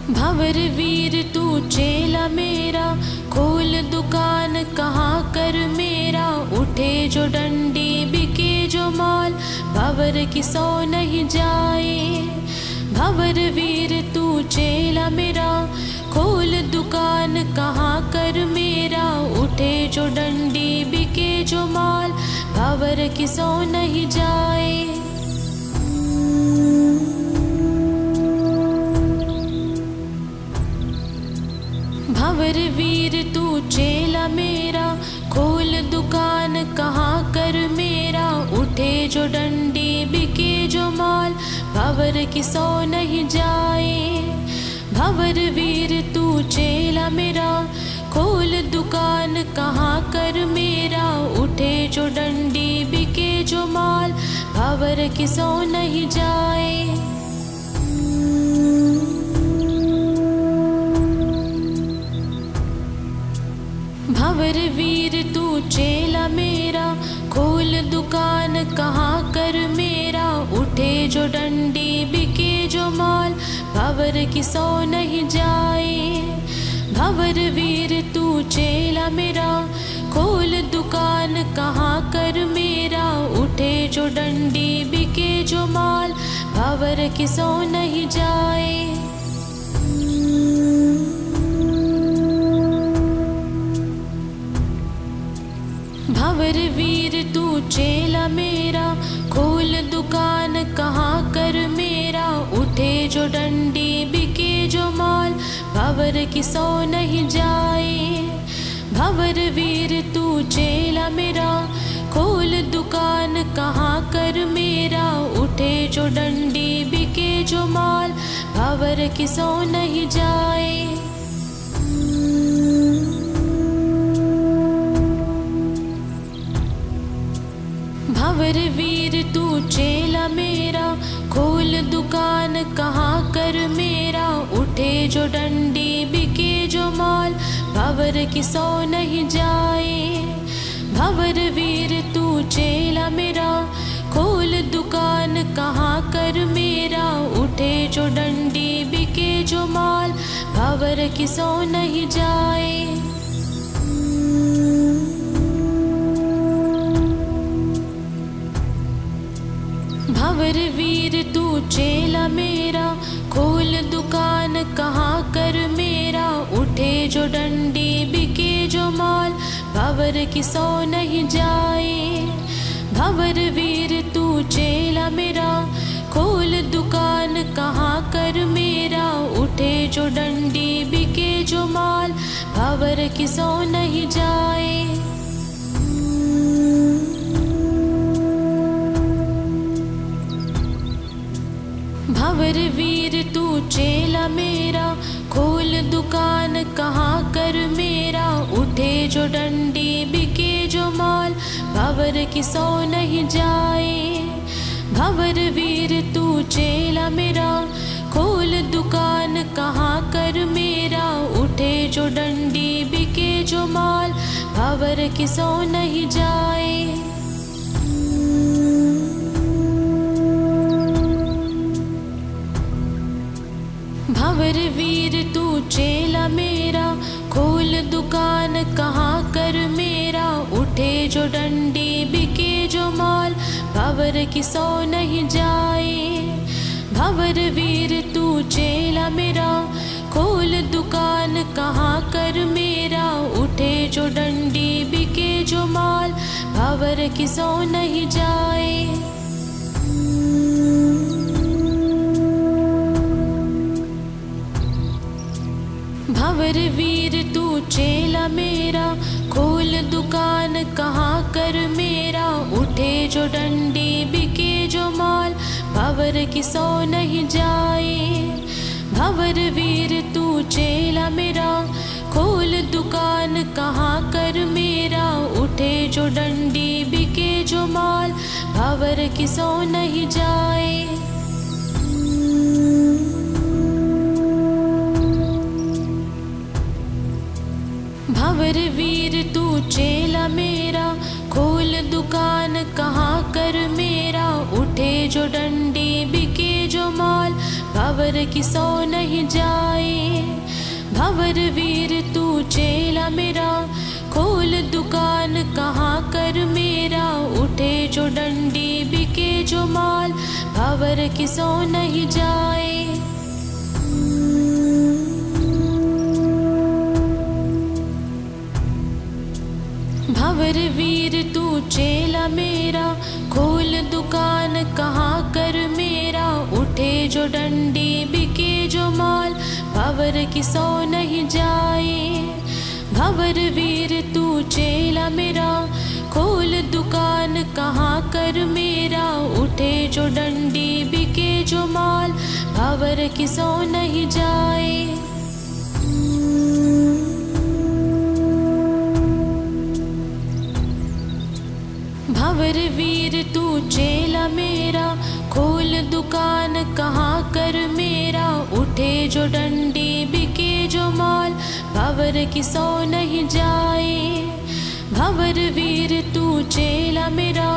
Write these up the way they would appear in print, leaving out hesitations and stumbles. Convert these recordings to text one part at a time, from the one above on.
भंवर वीर तू चेला मेरा, खोल दुकान कहाँ कर मेरा। उठे जो डंडी बिके जो माल, भंवर की सौ नहीं जाए। भंवर वीर तू चेला मेरा, खोल दुकान कहाँ कर मेरा। उठे जो डंडी बिके जो माल, भंवर की सौ नहीं जाए। भंवर वीर तू चेला मेरा, खोल दुकान कहाँ कर मेरा। उठे जो डंडी बिके जो माल, भंवर की सौ नहीं जाए। भंवर वीर तू चेला मेरा, खोल दुकान कहाँ कर मेरा। उठे जो डंडी बिके जो माल, भंवर की सौ नहीं जाए। भंवर वीर तू चेला मेरा, खोल दुकान कहाँ कर मेरा। उठे जो डंडी बिके जो माल, भंवर की सौ नहीं जाए। भंवर वीर तू चेला मेरा, खोल दुकान कहाँ कर मेरा। उठे जो डंडी बिके जो माल, भंवर की सौ नहीं जाए। भंवर वीर तू चेला मेरा, खोल दुकान कहाँ कर मेरा। उठे जो डंडी बिके जो माल, भंवर की सौ नहीं जाए। भंवर वीर तू चेला मेरा, खोल दुकान कहाँ कर मेरा। उठे जो डंडी बिके जो माल, भंवर की सौ नहीं जाए। भंवर वीर तू चेला मेरा, खोल दुकान कहाँ कर मेरा। उठे जो डंडी बिके जो माल, भंवर की सौ नहीं जाए। भंवर वीर तू चेला मेरा, खोल दुकान कहाँ कर मेरा। उठे जो डंडी बिके जो माल, भंवर की सौ नहीं जाए। भंवर वीर तू चेला मेरा, खोल दुकान कहाँ कर मेरा। उठे जो डंडी बिके जो माल, भंवर की सौ नहीं जाए। भंवर वीर तू चेला मेरा, खोल दुकान कहाँ कर मेरा। उठे जो डंडी बिके जो माल, भंवर की सौ नहीं जाए। भंवर वीर तू चेला मेरा, खोल दुकान कहाँ कर मेरा। उठे जो डंडी बिके जो माल, भंवर की सौ नहीं जाए। भंवर वीर तू चेला मेरा, खोल दुकान कहाँ कर मेरा। उठे जो डंडी बिके जो माल, भंवर की सौ नहीं जाए। भंवर वीर तू चेला मेरा, खोल दुकान कहाँ कर मेरा। उठे जो डंडी बिके जो माल, भंवर की सौ नहीं जाए। भंवर वीर तू चेला मेरा, खोल दुकान कहाँ कर मेरा। उठे जो डंडी बिके जो माल, भंवर की सौ नहीं जाए। भंवर वीर तू चेला मेरा, खोल दुकान कहाँ कर मेरा। उठे जो डंडी बिके जो माल, भंवर की सौ नहीं जाए। भंवर वीर तू चेला मेरा, खोल दुकान कहाँ कर मेरा। उठे जो डंडी बिके जो माल, भंवर की सौ नहीं जाए। भंवर वीर तू चेला मेरा, खोल दुकान कहाँ कर मेरा। उठे जो डंडी बिके जो माल, भंवर की सो नहीं जाए। भंवर वीर तू चेला मेरा, खोल दुकान कहाँ कर मेरा, उठे जो डंडी बिके जो माल, भंवर की सो नहीं जाए। भंवर वीर तू चेला मेरा, खोल दुकान कहाँ कर मेरा, उठे जो डंडी बिके जो माल, भंवर की सो नहीं जाए। भंवर वीर तू चेला मेरा, खोल दुकान कहाँ कर मेरा, उठे जो डंडी बिके जो माल, भंवर की सो नहीं जाए। भंवर वीर तू चेला मेरा, खोल दुकान कहाँ कर मेरा, उठे जो डंडी बिके जो माल, भंवर की सो नहीं जाए। भंवर वीर तू चेला मेरा,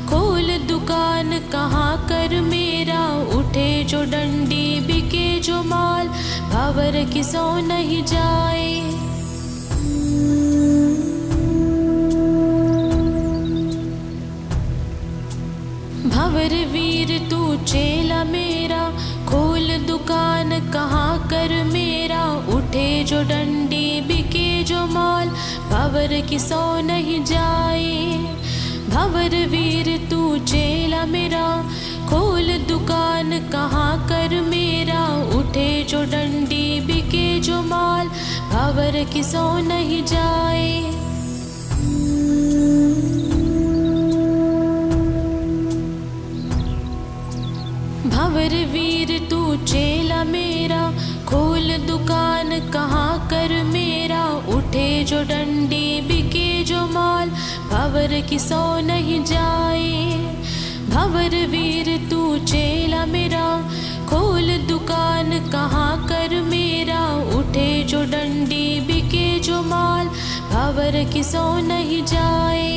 खोल दुकान कहाँ कर मेरा, उठे जो डंडी बिके जो माल, भंवर की सो नहीं जाए। भंवर वीर तू चेला मेरा, खोल दुकान कहाँ कर मेरा, उठे जो डंडी बिके जो माल, भंवर की सो नहीं जाए। भंवर वीर तू चेला मेरा, खोल दुकान कहाँ कर मेरा, उठे जो डंडी बिके जो माल, भंवर की सो नहीं जाए। भंवर वीर तू चेला मेरा, खोल दुकान कहाँ कर मेरा, उठे जो डंडी बिके जो माल, भंवर की सो नहीं जाए। भंवर वीर तू चेला मेरा, खोल दुकान कहाँ कर मेरा, उठे जो डंडी बिके जो माल, भंवर की सो नहीं जाए।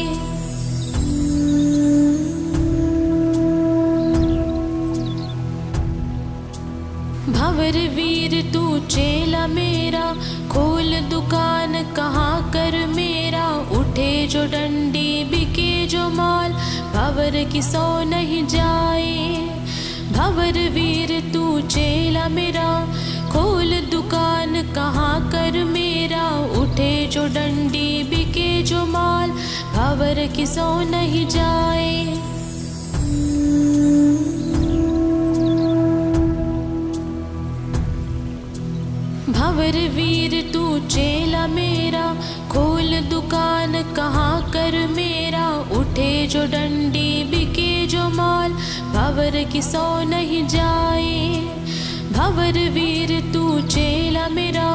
भंवर वीर तू चेला मेरा, खोल दुकान कहाँ कर मेरा, उठे जो डंडी बिके जो माल, भंवर की सो नहीं जाए। भंवर वीर तू चेला मेरा, खोल दुकान कहाँ कर मेरा, उठे जो डंडी बिके जो माल, भंवर की सो नहीं जाए। भंवर वीर तू चेला मेरा, खोल दुकान कहाँ कर मेरा, उठे जो डंडी बिके जो माल, भंवर की सो नहीं जाए। भंवर वीर तू चेला मेरा,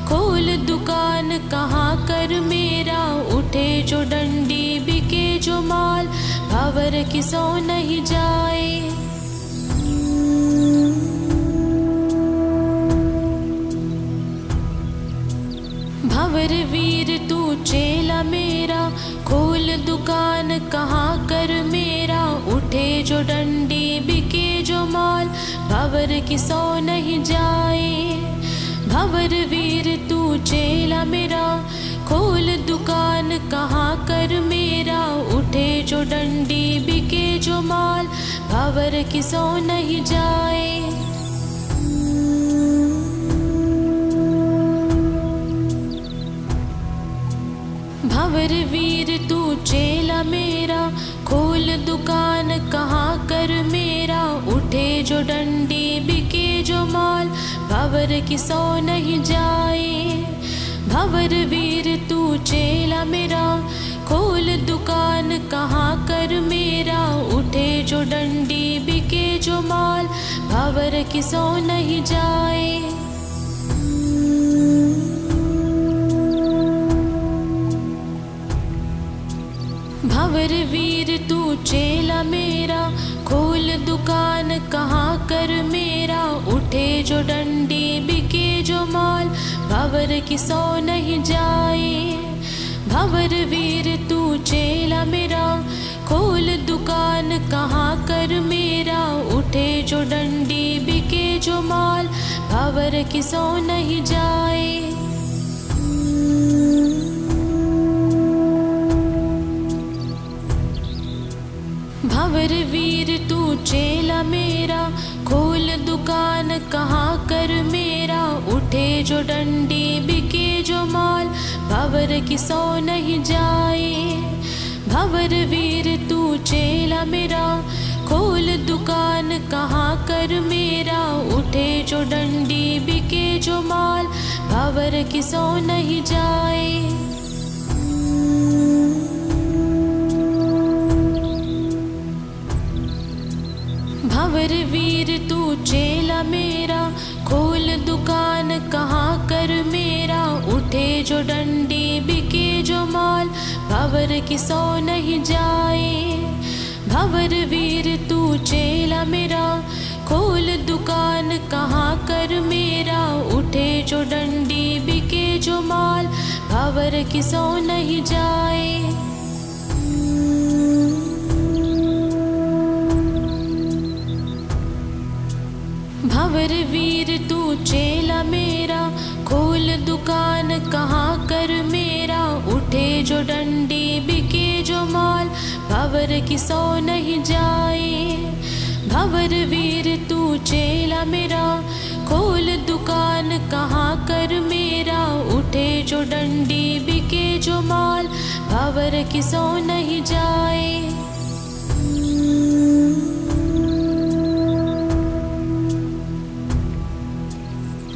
खोल दुकान कहाँ कर मेरा, उठे जो डंडी बिके जो माल, भंवर की सो नहीं जाए। भंवर वीर तू चेला मेरा, खोल दुकान कहाँ कर मेरा, उठे जो डंडी बिके जो माल, भंवर की सो नहीं जाए। भंवर वीर तू चेला मेरा, खोल दुकान कहाँ कर मेरा, उठे जो डंडी बिके जो माल, भंवर की सो नहीं जाए। भंवर वीर तू चेला मेरा, खोल दुकान कहाँ कर मेरा, उठे जो डंडी बिके जो माल, भंवर की सो नहीं जाए। भंवर वीर तू चेला मेरा, खोल दुकान कहाँ कर मेरा, उठे जो डंडी बिके जो माल, भंवर की सो नहीं जाए। भंवर वीर तू चेला मेरा, खोल दुकान कहाँ कर मेरा, उठे जो डंडी बिके जो माल, भंवर की सो नहीं जाए। भंवर वीर तू चेला मेरा, खोल दुकान कहाँ कर मेरा, उठे जो डंडी बिके जो माल, भंवर की सो नहीं जाए। भंवर वीर तू चेला मेरा, खोल दुकान कहाँ कर मेरा, उठे जो डंडी बिके जो माल, भंवर की सो नहीं जाए। भंवर वीर तू चेला मेरा, खोल दुकान कहाँ कर मेरा, उठे जो डंडी बिके जो माल, भंवर की सो नहीं जाए। भंवर वीर तू चेला मेरा, खोल दुकान कहाँ कर मेरा, उठे जो डंडी बिके जो माल, भंवर की सो नहीं जाए। भंवर वीर तू चेला मेरा, खोल दुकान कहाँ कर मेरा, उठे जो डंडी बिके जो माल, भंवर की सो नहीं जाए। भंवर वीर तू चेला मेरा, खोल दुकान कहाँ कर मेरा, उठे जो डंडी बिके जो माल, भंवर की सो नहीं जाए। भंवर वीर तू चेला मेरा, खोल दुकान कहाँ कर मेरा, उठे जो डंडी बिके जो माल, भंवर की सो नहीं जाए।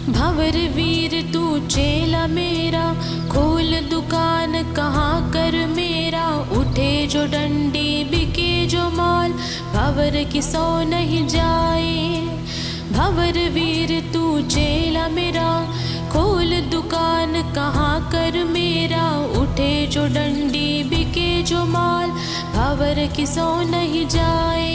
भंवर वीर तू चेला मेरा, खोल दुकान कहाँ कर मेरा, उठे जो डंडी बिके जो माल, भंवर की सो नहीं जाए। भंवर वीर तू चेला मेरा, खोल दुकान कहाँ कर मेरा, उठे जो डंडी बिके जो माल, भंवर की सो नहीं जाए।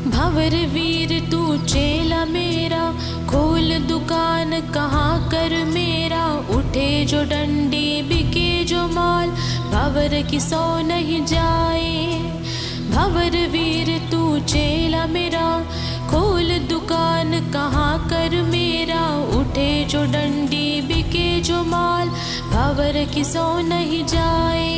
भंवर वीर तू चेला मेरा, खोल दुकान कहाँ कर मेरा, उठे जो डंडी बिके जो माल, भंवर की सो नहीं जाए। भंवर वीर तू चेला मेरा, खोल दुकान कहाँ कर मेरा, उठे जो डंडी बिके जो माल, भंवर की सो नहीं जाए।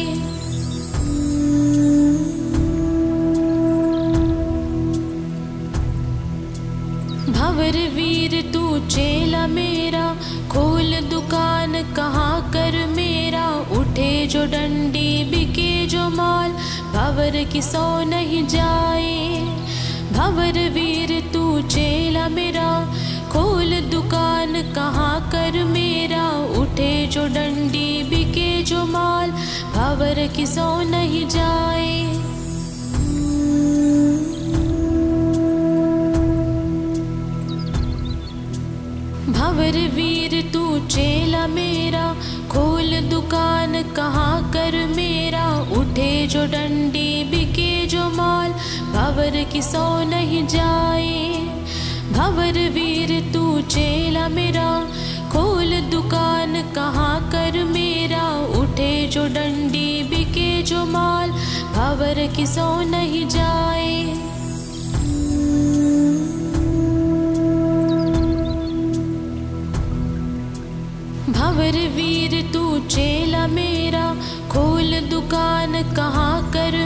भंवर वीर तू चेला मेरा, खोल दुकान कहाँ कर मेरा, उठे जो डंडी बिके जो माल, भंवर की सो नहीं जाए। भंवर वीर तू चेला मेरा, खोल दुकान कहाँ कर मेरा, उठे जो डंडी बिके जो माल, भंवर की सो नहीं जाए। भंवर वीर तू चेला मेरा, खोल दुकान कहाँ कर मेरा, उठे जो डंडी बिके जो माल, भंवर की सो नहीं जाए। भंवर वीर तू चेला मेरा, खोल दुकान कहाँ कर मेरा, उठे जो डंडी बिके जो माल, भंवर की सो नहीं जाए। भंवर वीर तू चेला मेरा, खोल दुकान कहाँ कर